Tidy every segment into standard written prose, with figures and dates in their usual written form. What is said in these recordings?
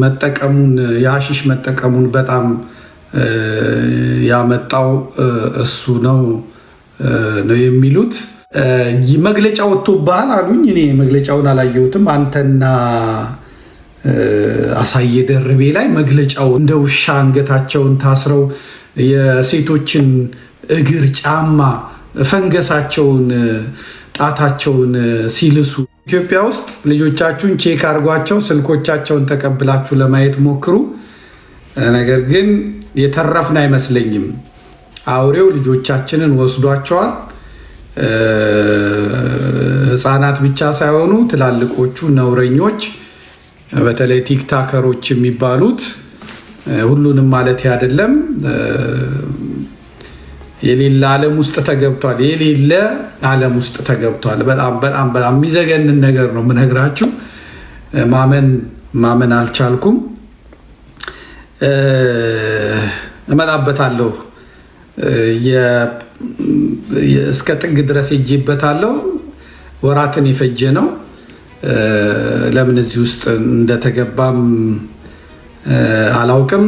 መጠቀሙን የሐሺሽ መጠቀሙን በጣም ያመጣው እሱ ነው የሚሉት። መግለጫ ወጥቶብሃል አሉኝ። እኔ መግለጫውን አላየሁትም። አንተና አሳየ ደርቤ ላይ መግለጫው እንደ ውሻ አንገታቸውን ታስረው የሴቶችን እግር ጫማ ፈንገሳቸውን ጣታቸውን ሲልሱ ኢትዮጵያ ውስጥ ልጆቻችሁን ቼክ አድርጓቸው ስልኮቻቸውን ተቀብላችሁ ለማየት ሞክሩ። ነገር ግን የተረፍን አይመስለኝም። አውሬው ልጆቻችንን ወስዷቸዋል። ህፃናት ብቻ ሳይሆኑ ትላልቆቹ ነውረኞች፣ በተለይ ቲክታከሮች የሚባሉት ሁሉንም ማለት አይደለም፣ የሌለ ዓለም ውስጥ ተገብቷል። የሌለ ዓለም ውስጥ ተገብቷል። በጣም በጣም በጣም የሚዘገንን ነገር ነው የምነግራችሁ። ማመን አልቻልኩም። እመጣበታለሁ። እስከ ጥግ ድረስ ሄጄበታለሁ። ወራትን የፈጀ ነው። ለምን እዚህ ውስጥ እንደተገባም አላውቅም።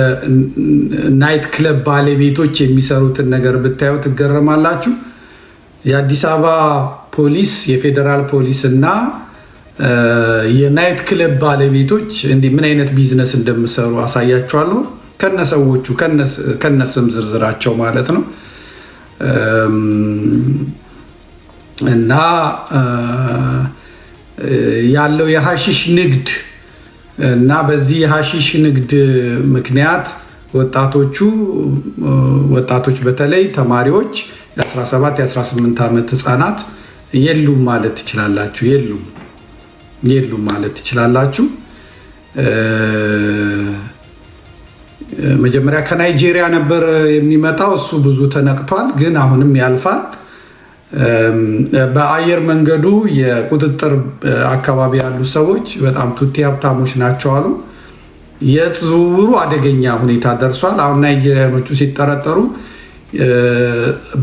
የናይት ክለብ ባለቤቶች የሚሰሩትን ነገር ብታዩ ትገረማላችሁ። የአዲስ አበባ ፖሊስ፣ የፌዴራል ፖሊስ እና የናይት ክለብ ባለቤቶች እንዲህ ምን አይነት ቢዝነስ እንደሚሰሩ አሳያችኋለሁ። ከነሰዎቹ ከነስም ዝርዝራቸው ማለት ነው። እና ያለው የሐሺሽ ንግድ እና በዚህ የሐሺሽ ንግድ ምክንያት ወጣቶች በተለይ ተማሪዎች የ17 የ18 ዓመት ህፃናት የሉም ማለት ትችላላችሁ። የሉም ማለት ትችላላችሁ። መጀመሪያ ከናይጄሪያ ነበር የሚመጣው። እሱ ብዙ ተነቅቷል፣ ግን አሁንም ያልፋል። በአየር መንገዱ የቁጥጥር አካባቢ ያሉ ሰዎች በጣም ቱቲ ሀብታሞች ናቸው አሉ። የዝውውሩ አደገኛ ሁኔታ ደርሷል። አሁን ናይጄሪያኖቹ ሲጠረጠሩ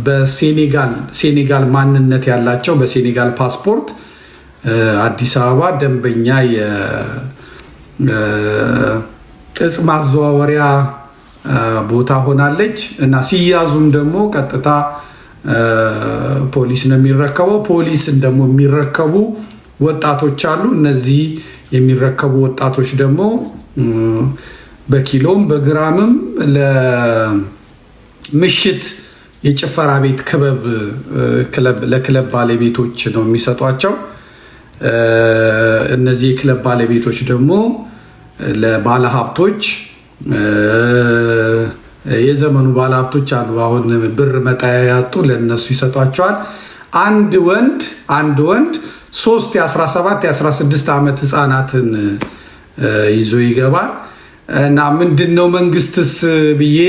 በሴኔጋል ማንነት ያላቸው በሴኔጋል ፓስፖርት አዲስ አበባ ደንበኛ የእጽ ማዘዋወሪያ ቦታ ሆናለች እና ሲያዙም ደግሞ ቀጥታ ፖሊስ ነው የሚረከበው። ፖሊስን ደግሞ የሚረከቡ ወጣቶች አሉ። እነዚህ የሚረከቡ ወጣቶች ደግሞ በኪሎም በግራምም ለምሽት የጭፈራ ቤት ለክለብ ባለቤቶች ነው የሚሰጧቸው። እነዚህ የክለብ ባለቤቶች ደግሞ ለባለሀብቶች፣ የዘመኑ ባለሀብቶች አሉ አሁን ብር መጣያ ያጡ፣ ለነሱ ይሰጧቸዋል። አንድ ወንድ 3 የ17 የ16 ዓመት ህፃናትን ይዞ ይገባል። እና ምንድነው መንግስትስ ብዬ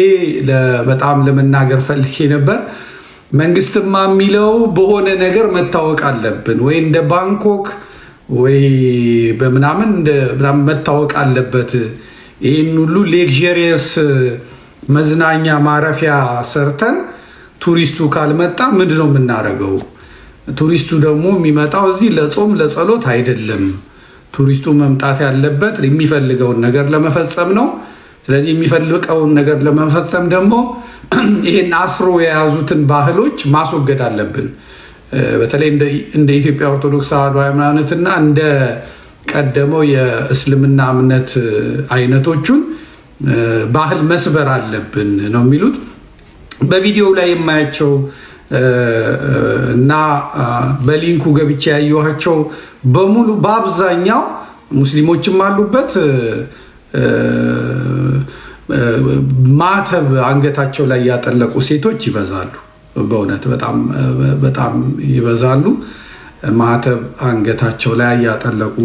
በጣም ለመናገር ፈልጌ ነበር። መንግስትማ የሚለው በሆነ ነገር መታወቅ አለብን ወይ እንደ ባንኮክ ወይ በምናምን መታወቅ አለበት። ይህን ሁሉ ሌክዠሪየስ መዝናኛ ማረፊያ ሰርተን ቱሪስቱ ካልመጣ ምንድነው የምናደርገው? ቱሪስቱ ደግሞ የሚመጣው እዚህ ለጾም ለጸሎት አይደለም። ቱሪስቱ መምጣት ያለበት የሚፈልገውን ነገር ለመፈጸም ነው። ስለዚህ የሚፈልገውን ነገር ለመፈጸም ደግሞ ይሄን አስሮ የያዙትን ባህሎች ማስወገድ አለብን። በተለይ እንደ ኢትዮጵያ ኦርቶዶክስ ተዋሕዶ ሃይማኖትና እንደ ቀደመው የእስልምና እምነት አይነቶቹን ባህል መስበር አለብን ነው የሚሉት። በቪዲዮ ላይ የማያቸው እና በሊንኩ ገብቼ ያየኋቸው በሙሉ በአብዛኛው ሙስሊሞችም አሉበት። ማተብ አንገታቸው ላይ ያጠለቁ ሴቶች ይበዛሉ። በእውነት በጣም ይበዛሉ። ማተብ አንገታቸው ላይ ያጠለቁ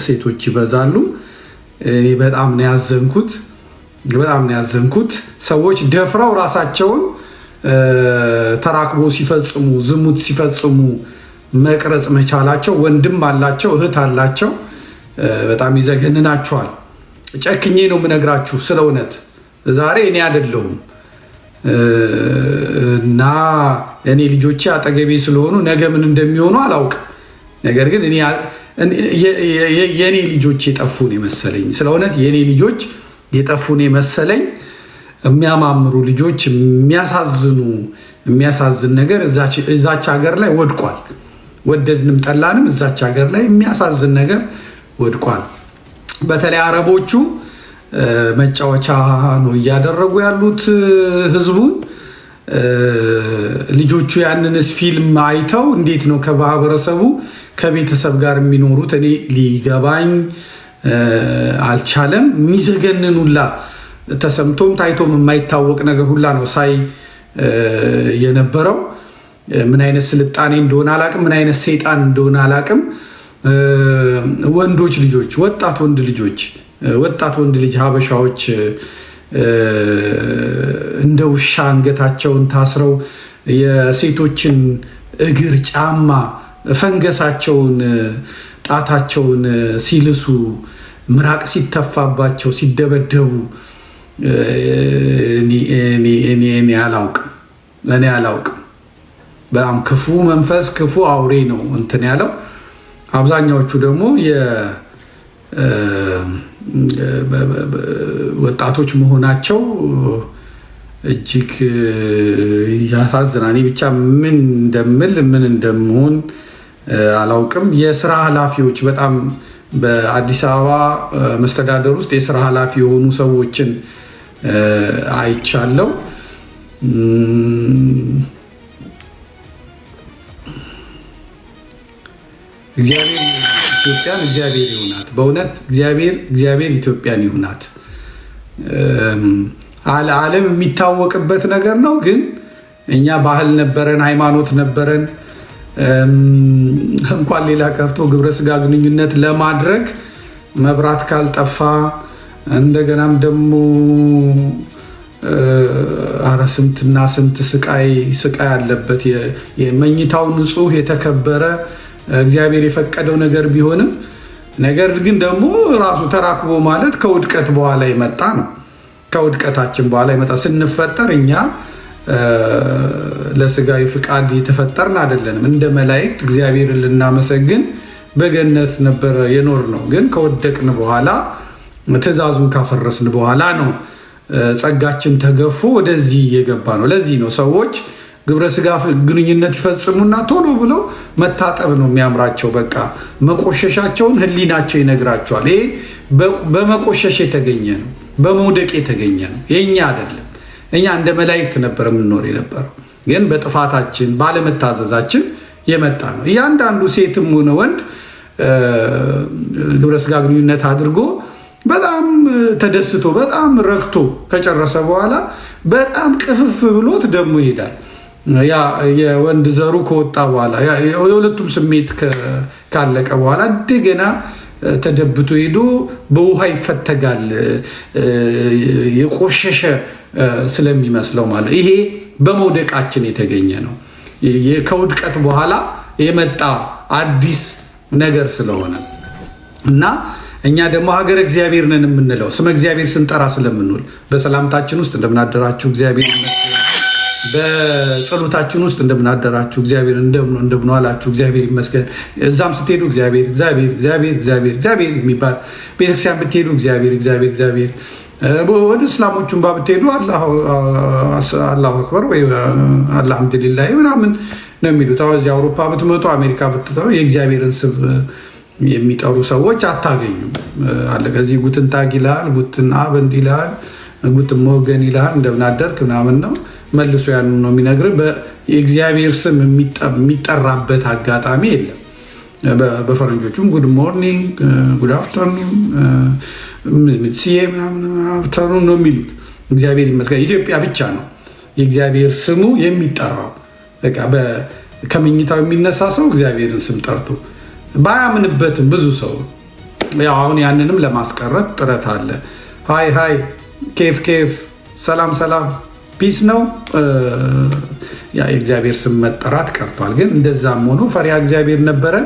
ሴቶች ይበዛሉ። በጣም ነው ያዘንኩት። ሰዎች ደፍረው ራሳቸውን ተራክቦ ሲፈጽሙ፣ ዝሙት ሲፈጽሙ መቅረጽ መቻላቸው፣ ወንድም አላቸው እህት አላቸው፣ በጣም ይዘገንናቸዋል። ጨክኜ ነው የምነግራችሁ ስለ እውነት። ዛሬ እኔ አይደለሁም እና እኔ ልጆቼ አጠገቤ ስለሆኑ ነገ ምን እንደሚሆኑ አላውቅም። ነገር ግን የኔ ልጆች የጠፉን የመሰለኝ ስለእውነት የኔ ልጆች የጠፉን የመሰለኝ የሚያማምሩ ልጆች የሚያሳዝን ነገር እዛች ሀገር ላይ ወድቋል። ወደድንም ጠላንም እዛች ሀገር ላይ የሚያሳዝን ነገር ወድቋል። በተለይ አረቦቹ መጫወቻ ነው እያደረጉ ያሉት ህዝቡን። ልጆቹ ያንንስ ፊልም አይተው እንዴት ነው ከማህበረሰቡ ከቤተሰብ ጋር የሚኖሩት? እኔ ሊገባኝ አልቻለም። የሚዘገንን ሁላ ተሰምቶም ታይቶም የማይታወቅ ነገር ሁላ ነው ሳይ የነበረው። ምን አይነት ስልጣኔ እንደሆነ አላቅም፣ ምን አይነት ሰይጣን እንደሆነ አላቅም። ወንዶች ልጆች፣ ወጣት ወንድ ልጅ ሀበሻዎች እንደ ውሻ አንገታቸውን ታስረው የሴቶችን እግር ጫማ ፈንገሳቸውን ጣታቸውን ሲልሱ ምራቅ ሲተፋባቸው ሲደበደቡ እኔ አላውቅም። በጣም ክፉ መንፈስ ክፉ አውሬ ነው እንትን ያለው። አብዛኛዎቹ ደግሞ ወጣቶች መሆናቸው እጅግ ያሳዝናል። እኔ ብቻ ምን እንደምሆን አላውቅም። የስራ ኃላፊዎች በጣም በአዲስ አበባ መስተዳደር ውስጥ የስራ ኃላፊ የሆኑ ሰዎችን አይቻለው። እግዚአብሔር ኢትዮጵያን እግዚአብሔር ይሁናት። በእውነት እግዚአብሔር ኢትዮጵያን ይሁናት። ዓለም የሚታወቅበት ነገር ነው። ግን እኛ ባህል ነበረን፣ ሃይማኖት ነበረን። እንኳን ሌላ ቀርቶ ግብረ ስጋ ግንኙነት ለማድረግ መብራት ካልጠፋ እንደገናም ደግሞ ስንትና ስንት ስቃይ ያለበት የመኝታው ንጹህ የተከበረ እግዚአብሔር የፈቀደው ነገር ቢሆንም ነገር ግን ደግሞ ራሱ ተራክቦ ማለት ከውድቀት በኋላ የመጣ ነው። ከውድቀታችን በኋላ የመጣ ስንፈጠር እኛ ለስጋዊ ፍቃድ የተፈጠርን አይደለንም። እንደ መላእክት እግዚአብሔርን ልናመሰግን በገነት ነበር የኖር ነው። ግን ከወደቅን በኋላ ትእዛዙን ካፈረስን በኋላ ነው ጸጋችን ተገፎ ወደዚህ የገባ ነው። ለዚህ ነው ሰዎች ግብረ ስጋ ግንኙነት ይፈጽሙና ቶሎ ብለው መታጠብ ነው የሚያምራቸው። በቃ መቆሸሻቸውን ህሊናቸው ይነግራቸዋል። ይሄ በመቆሸሽ የተገኘ ነው፣ በመውደቅ የተገኘ ነው፣ የኛ አይደለም። እኛ እንደ መላእክት ነበር የምንኖር የነበረው፣ ግን በጥፋታችን ባለመታዘዛችን የመጣ ነው። እያንዳንዱ ሴትም ሆነ ወንድ ግብረ ስጋ ግንኙነት አድርጎ በጣም ተደስቶ በጣም ረክቶ ከጨረሰ በኋላ በጣም ቅፍፍ ብሎት ደግሞ ይሄዳል። ያ የወንድ ዘሩ ከወጣ በኋላ የሁለቱም ስሜት ካለቀ በኋላ እንደገና ተደብቶ ሄዶ በውሃ ይፈተጋል፣ የቆሸሸ ስለሚመስለው ማለት። ይሄ በመውደቃችን የተገኘ ነው። ከውድቀት በኋላ የመጣ አዲስ ነገር ስለሆነ እና እኛ ደግሞ ሀገረ እግዚአብሔር ነን የምንለው ስመ እግዚአብሔር ስንጠራ ስለምንውል በሰላምታችን ውስጥ እንደምናደራችሁ እግዚአብሔር ይመስገን፣ በጸሎታችን ውስጥ እንደምናደራችሁ እግዚአብሔር እንደምን ዋላችሁ እግዚአብሔር ይመስገን። እዛም ስትሄዱ እግዚአብሔር የሚባል ቤተክርስቲያን ብትሄዱ እግዚአብሔር ወደ እስላሞቹን ብትሄዱ አላሁ አክበር ወይ አልሐምዱሊላህ ምናምን ነው የሚሉት። እዚህ አውሮፓ ብትመጡ አሜሪካ ብትተው የእግዚአብሔርን ስም የሚጠሩ ሰዎች አታገኙም አለ። ከዚህ ጉትን ታግ ይልሃል፣ ጉትን አበንድ ይልሃል፣ ጉትን ሞገን ይልሃል፣ እንደምናደርክ ምናምን ነው መልሶ ያን ነው የሚነግር። የእግዚአብሔር ስም የሚጠራበት አጋጣሚ የለም። በፈረንጆቹም ጉድ ሞርኒንግ ጉድ አፍተርኑን ሲዬ አፍተርኑን ነው የሚሉት። እግዚአብሔር ይመስገን ኢትዮጵያ ብቻ ነው የእግዚአብሔር ስሙ የሚጠራው። በቃ ከመኝታው የሚነሳ ሰው እግዚአብሔርን ስም ጠርቶ ባያምንበትም ብዙ ሰው ያው አሁን ያንንም ለማስቀረት ጥረት አለ። ሃይ ኬፍ ሰላም ፒስ ነው ያ የእግዚአብሔር ስም መጠራት ቀርቷል። ግን እንደዛም ሆኖ ፈሪሃ እግዚአብሔር ነበረን።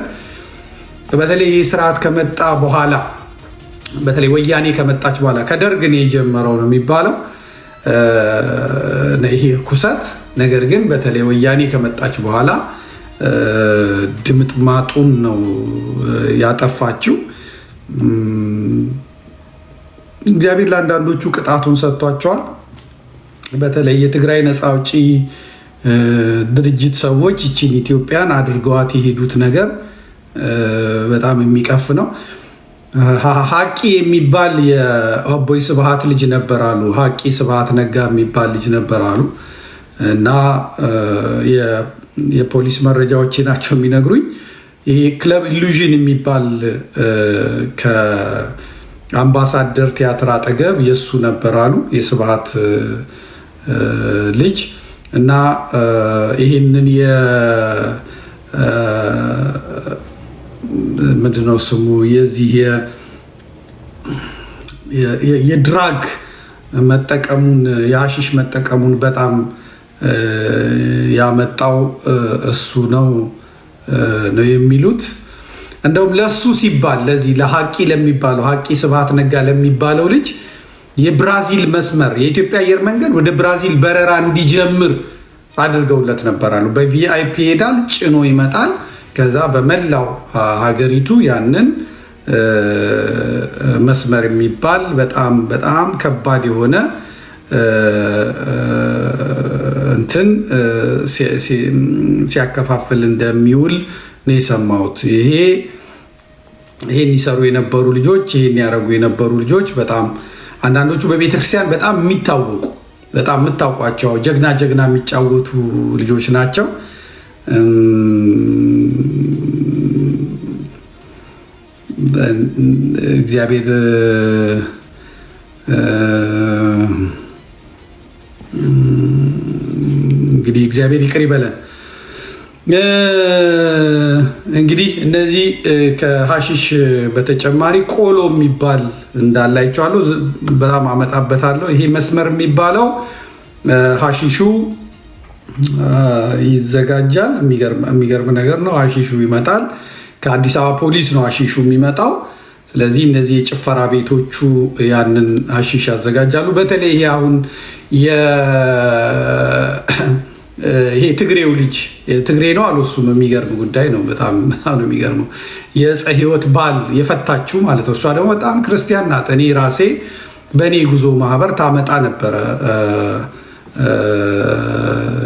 በተለይ ይህ ስርዓት ከመጣ በኋላ በተለይ ወያኔ ከመጣች በኋላ ከደርግ ነው የጀመረው ነው የሚባለው። ይሄ ኩሰት ነገር ግን በተለይ ወያኔ ከመጣች በኋላ ድምጥማጡን ነው ያጠፋችው። እግዚአብሔር ለአንዳንዶቹ ቅጣቱን ሰጥቷቸዋል። በተለይ የትግራይ ነፃ አውጪ ድርጅት ሰዎች ይቺን ኢትዮጵያን አድርገዋት የሄዱት ነገር በጣም የሚቀፍ ነው። ሀቂ የሚባል የአቦይ ስብሃት ልጅ ነበር አሉ። ሀቂ ስብሃት ነጋ የሚባል ልጅ ነበር አሉ እና የፖሊስ መረጃዎች ናቸው የሚነግሩኝ። ይሄ ክለብ ኢሉዥን የሚባል ከአምባሳደር ቲያትር አጠገብ የሱ ነበር አሉ የስብሃት ልጅ እና ይህንን ምንድነው ስሙ የዚህ የድራግ መጠቀሙን የሐሺሽ መጠቀሙን በጣም ያመጣው እሱ ነው የሚሉት። እንደውም ለሱ ሲባል ለዚህ ለሀቂ ለሚባለው ሀቂ ስብሃት ነጋ ለሚባለው ልጅ የብራዚል መስመር የኢትዮጵያ አየር መንገድ ወደ ብራዚል በረራ እንዲጀምር አድርገውለት ነበራሉ። በቪአይፒ ሄዳል፣ ጭኖ ይመጣል። ከዛ በመላው ሀገሪቱ ያንን መስመር የሚባል በጣም በጣም ከባድ የሆነ እንትን ሲያከፋፍል እንደሚውል ነው የሰማሁት። ይሄን ይሰሩ የነበሩ ልጆች ይሄን ያደረጉ የነበሩ ልጆች በጣም አንዳንዶቹ በቤተክርስቲያን በጣም የሚታወቁ በጣም የምታውቋቸው ጀግና የሚጫወቱ ልጆች ናቸው። እግዚአብሔር እንግዲህ እግዚአብሔር ይቅር ይበለን። እንግዲህ እነዚህ ከሐሺሽ በተጨማሪ ቆሎ የሚባል እንዳላይቸዋለሁ በጣም አመጣበታለሁ። ይሄ መስመር የሚባለው ሐሺሹ ይዘጋጃል። የሚገርም ነገር ነው። ሐሺሹ ይመጣል ከአዲስ አበባ ፖሊስ ነው ሐሺሹ የሚመጣው። ስለዚህ እነዚህ የጭፈራ ቤቶቹ ያንን ሐሺሽ ያዘጋጃሉ። በተለይ ይሄ አሁን ይሄ ትግሬው ልጅ ትግሬ ነው አሉ። እሱም የሚገርም ጉዳይ ነው። በጣም ነው የሚገርመው። የዕፀ ሕይወት ባል የፈታችው ማለት ነው። እሷ ደግሞ በጣም ክርስቲያን ናት። እኔ ራሴ በእኔ ጉዞ ማህበር ታመጣ ነበረ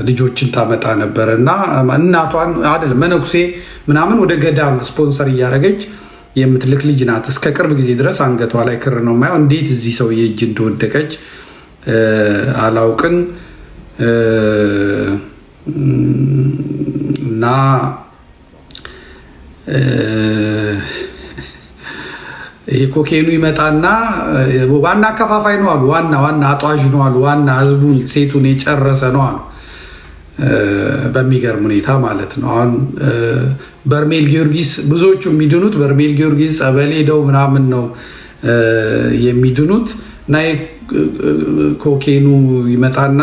ልጆችን ታመጣ ነበረ እና እናቷን አይደለም መነኩሴ ምናምን ወደ ገዳም ስፖንሰር እያደረገች የምትልክ ልጅ ናት። እስከ ቅርብ ጊዜ ድረስ አንገቷ ላይ ክር ነው የማየው። እንዴት እዚህ ሰውዬ እጅ እንደወደቀች አላውቅን እና ይሄ ኮኬኑ ይመጣና ዋና አከፋፋይ ነው አሉ። ዋና አጧዥ ነው አሉ። ዋና ህዝቡን ሴቱን የጨረሰ ነው አሉ። በሚገርም ሁኔታ ማለት ነው። አሁን በርሜል ጊዮርጊስ ብዙዎቹ የሚድኑት በርሜል ጊዮርጊስ ጸበል ሄደው ምናምን ነው የሚድኑት እና ኮኬኑ ይመጣና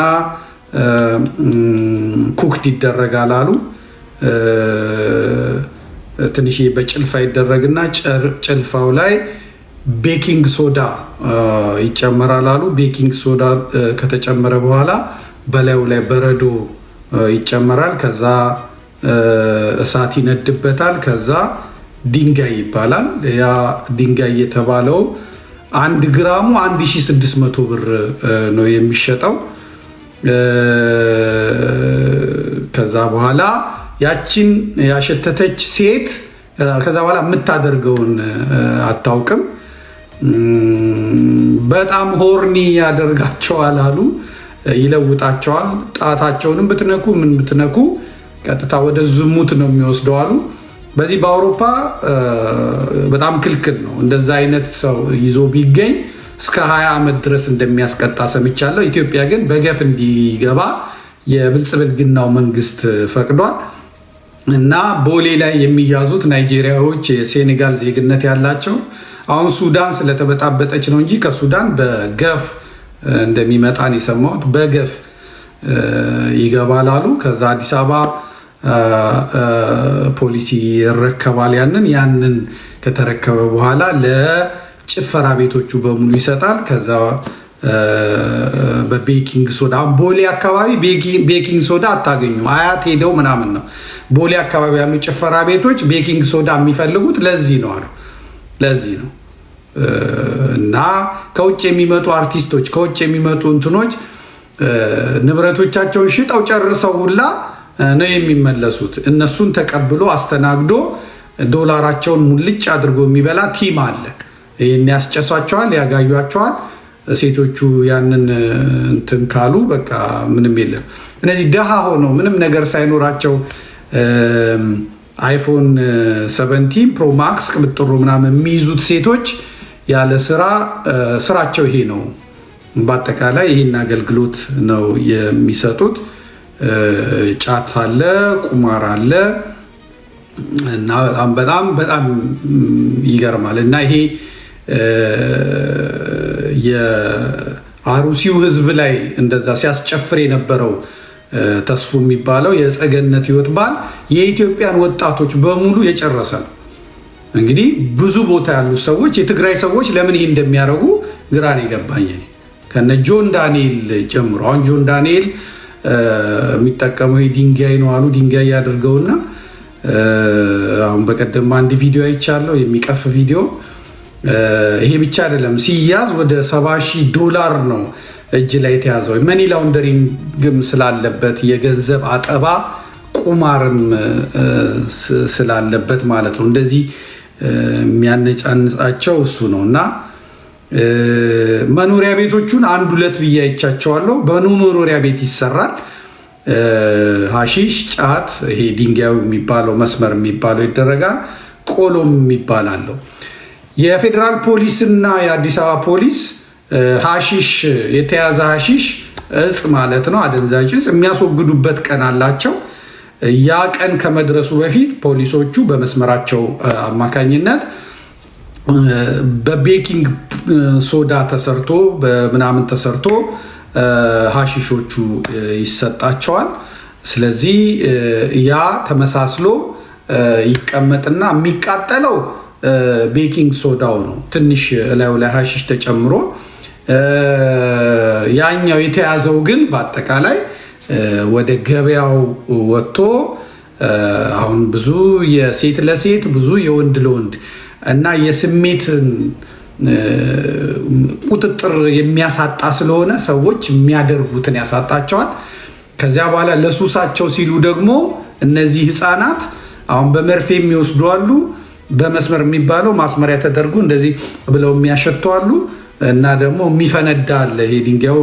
ኩክድ ይደረጋል አሉ። ትንሽ በጭልፋ ይደረግና ጭልፋው ላይ ቤኪንግ ሶዳ ይጨመራል አሉ። ቤኪንግ ሶዳ ከተጨመረ በኋላ በላዩ ላይ በረዶ ይጨመራል። ከዛ እሳት ይነድበታል። ከዛ ድንጋይ ይባላል። ያ ድንጋይ የተባለው 1 ግራሙ 1600 ብር ነው የሚሸጠው። ከዛ በኋላ ያችን ያሸተተች ሴት ከዛ በኋላ የምታደርገውን አታውቅም። በጣም ሆርኒ ያደርጋቸዋል አሉ። ይለውጣቸዋል። ጣታቸውንም ብትነኩ ምን ብትነኩ ቀጥታ ወደ ዝሙት ነው የሚወስደው አሉ። በዚህ በአውሮፓ በጣም ክልክል ነው። እንደዛ አይነት ሰው ይዞ ቢገኝ እስከ 20 ዓመት ድረስ እንደሚያስቀጣ ሰምቻለሁ። ኢትዮጵያ ግን በገፍ እንዲገባ የብልጽግናው መንግስት ፈቅዷል እና ቦሌ ላይ የሚያዙት ናይጄሪያዎች የሴኔጋል ዜግነት ያላቸው አሁን ሱዳን ስለተበጣበጠች ነው እንጂ ከሱዳን በገፍ እንደሚመጣ ነው የሰማሁት። በገፍ ይገባል አሉ። ከዛ አዲስ አበባ ፖሊሲ ይረከባል። ያንን ከተረከበ በኋላ ለጭፈራ ቤቶቹ በሙሉ ይሰጣል። ከዛ በቤኪንግ ሶዳ ቦሌ አካባቢ ቤኪንግ ሶዳ አታገኙም። አያት ሄደው ምናምን ነው ቦሌ አካባቢ ያሉ ጭፈራ ቤቶች ቤኪንግ ሶዳ የሚፈልጉት ለዚህ ነው አሉ። ለዚህ ነው እና ከውጭ የሚመጡ አርቲስቶች ከውጭ የሚመጡ እንትኖች ንብረቶቻቸውን ሽጠው ጨርሰው ሁላ ነው የሚመለሱት። እነሱን ተቀብሎ አስተናግዶ ዶላራቸውን ሙልጭ አድርጎ የሚበላ ቲም አለ። ይሄን ያስጨሷቸዋል፣ ያጋዩቸዋል። ሴቶቹ ያንን እንትን ካሉ በቃ ምንም የለም። እነዚህ ደሃ ሆነው ምንም ነገር ሳይኖራቸው አይፎን 17 ፕሮ ማክስ ቅብጥሩ ምናምን የሚይዙት ሴቶች ያለ ስራቸው ይሄ ነው። በአጠቃላይ ይህን አገልግሎት ነው የሚሰጡት። ጫት አለ፣ ቁማር አለ እና በጣም ይገርማል። እና ይሄ የአሩሲው ህዝብ ላይ እንደዛ ሲያስጨፍር የነበረው ተስፉ የሚባለው የጸገነት ህይወት ባል የኢትዮጵያን ወጣቶች በሙሉ የጨረሰ ነው። እንግዲህ ብዙ ቦታ ያሉ ሰዎች የትግራይ ሰዎች ለምን ይሄ እንደሚያደርጉ ግራን የገባኝ ከነ ጆን ዳንኤል ጀምሮ። አሁን ጆን ዳንኤል የሚጠቀመው ድንጋይ ነው አሉ። ድንጋይ ያደርገውና አሁን በቀደም አንድ ቪዲዮ አይቻለሁ፣ የሚቀፍ ቪዲዮ። ይሄ ብቻ አይደለም፣ ሲያዝ ወደ $70,000 ነው እጅ ላይ የተያዘው። መኒ ላውንደሪንግም ስላለበት የገንዘብ አጠባ ቁማርም ስላለበት ማለት ነው። እንደዚህ የሚያነጫንጻቸው እሱ ነው። እና መኖሪያ ቤቶቹን አንድ ሁለት ብዬ አይቻቸዋለሁ። በመኖሪያ ቤት ይሰራል። ሀሺሽ፣ ጫት፣ ይሄ ድንጋዩ የሚባለው መስመር የሚባለው ይደረጋል። ቆሎም የሚባላለው የፌዴራል ፖሊስ እና የአዲስ አበባ ፖሊስ ሀሺሽ የተያዘ ሀሺሽ እጽ ማለት ነው፣ አደንዛዥ እጽ የሚያስወግዱበት ቀን አላቸው። ያ ቀን ከመድረሱ በፊት ፖሊሶቹ በመስመራቸው አማካኝነት በቤኪንግ ሶዳ ተሰርቶ በምናምን ተሰርቶ ሀሺሾቹ ይሰጣቸዋል። ስለዚህ ያ ተመሳስሎ ይቀመጥና የሚቃጠለው ቤኪንግ ሶዳው ነው። ትንሽ ላዩ ላይ ሀሺሽ ተጨምሮ ያኛው የተያዘው ግን በአጠቃላይ ወደ ገበያው ወጥቶ አሁን ብዙ የሴት ለሴት ብዙ የወንድ ለወንድ እና የስሜት ቁጥጥር የሚያሳጣ ስለሆነ ሰዎች የሚያደርጉትን ያሳጣቸዋል። ከዚያ በኋላ ለሱሳቸው ሲሉ ደግሞ እነዚህ ህፃናት አሁን በመርፌ የሚወስዱ አሉ። በመስመር የሚባለው ማስመሪያ ተደርጎ እንደዚህ ብለው የሚያሸቱ አሉ። እና ደግሞ የሚፈነዳ አለ። ይሄ ድንጋዩ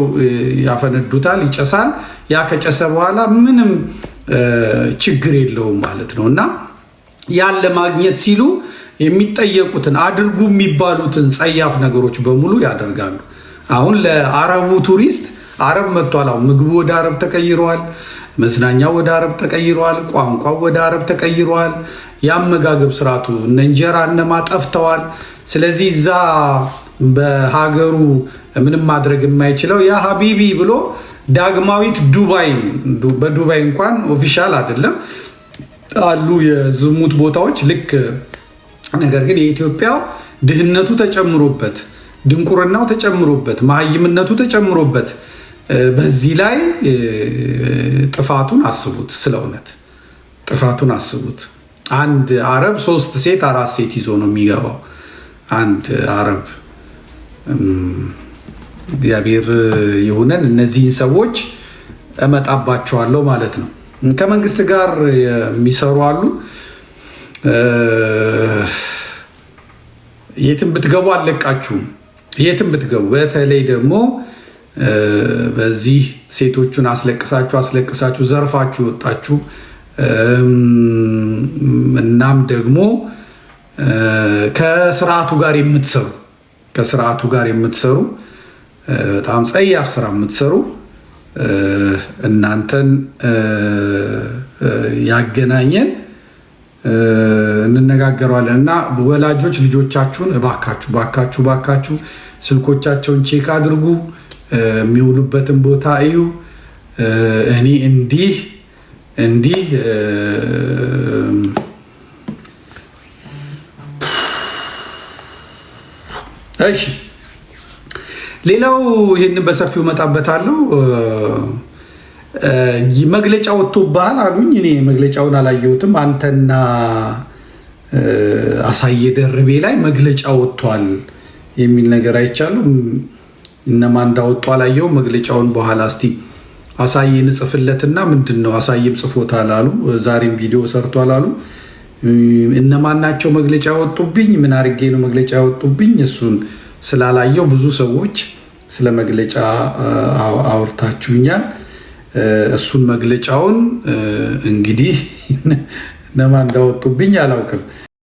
ያፈነዱታል፣ ይጨሳል። ያ ከጨሰ በኋላ ምንም ችግር የለውም ማለት ነው። እና ያን ለማግኘት ሲሉ የሚጠየቁትን አድርጉ የሚባሉትን ጸያፍ ነገሮች በሙሉ ያደርጋሉ። አሁን ለአረቡ ቱሪስት አረብ መጥቷል። አሁን ምግቡ ወደ አረብ ተቀይሯል። መዝናኛው ወደ አረብ ተቀይሯል። ቋንቋው ወደ አረብ ተቀይሯል። የአመጋገብ ስርዓቱ እነ እንጀራ እነማ ጠፍተዋል። ስለዚህ እዛ በሀገሩ ምንም ማድረግ የማይችለው ያ ሀቢቢ ብሎ ዳግማዊት ዱባይ፣ በዱባይ እንኳን ኦፊሻል አይደለም አሉ የዝሙት ቦታዎች ልክ። ነገር ግን የኢትዮጵያው ድህነቱ ተጨምሮበት፣ ድንቁርናው ተጨምሮበት፣ መሀይምነቱ ተጨምሮበት በዚህ ላይ ጥፋቱን አስቡት። ስለ እውነት ጥፋቱን አስቡት። አንድ አረብ 3 ሴት 4 ሴት ይዞ ነው የሚገባው። አንድ አረብ እግዚአብሔር ይሁነን። እነዚህን ሰዎች እመጣባቸዋለሁ ማለት ነው። ከመንግስት ጋር የሚሰሩ አሉ። የትም ብትገቡ አልለቃችሁም። የትም ብትገቡ፣ በተለይ ደግሞ በዚህ ሴቶቹን አስለቅሳችሁ ዘርፋችሁ ወጣችሁ። እናም ደግሞ ከስርዓቱ ጋር የምትሰሩ በጣም ጸያፍ ስራ የምትሰሩ እናንተን ያገናኘን እንነጋገረዋለን። እና ወላጆች ልጆቻችሁን እባካችሁ ስልኮቻቸውን ቼክ አድርጉ፣ የሚውሉበትን ቦታ እዩ። እኔ እንዲህ እሺ ሌላው ይሄንን በሰፊው መጣበታለሁ። መግለጫ ወጥቶብሃል አሉኝ። እኔ መግለጫውን አላየሁትም። አንተና አሳየ ደርቤ ላይ መግለጫ ወጥቷል የሚል ነገር አይቻለሁ። እነማን እንዳወጡ አላየሁም። መግለጫውን በኋላ እስቲ አሳየን ጽፍለትና ምንድነው አሳየም ጽፎታል አሉ። ዛሬም ቪዲዮ ሰርቷል አሉ። እነማን ናቸው መግለጫ ወጡብኝ? ምን አድርጌ ነው መግለጫ ወጡብኝ? እሱን ስላላየው ብዙ ሰዎች ስለ መግለጫ አውርታችሁኛል። እሱን መግለጫውን እንግዲህ እነማን እንዳወጡብኝ አላውቅም።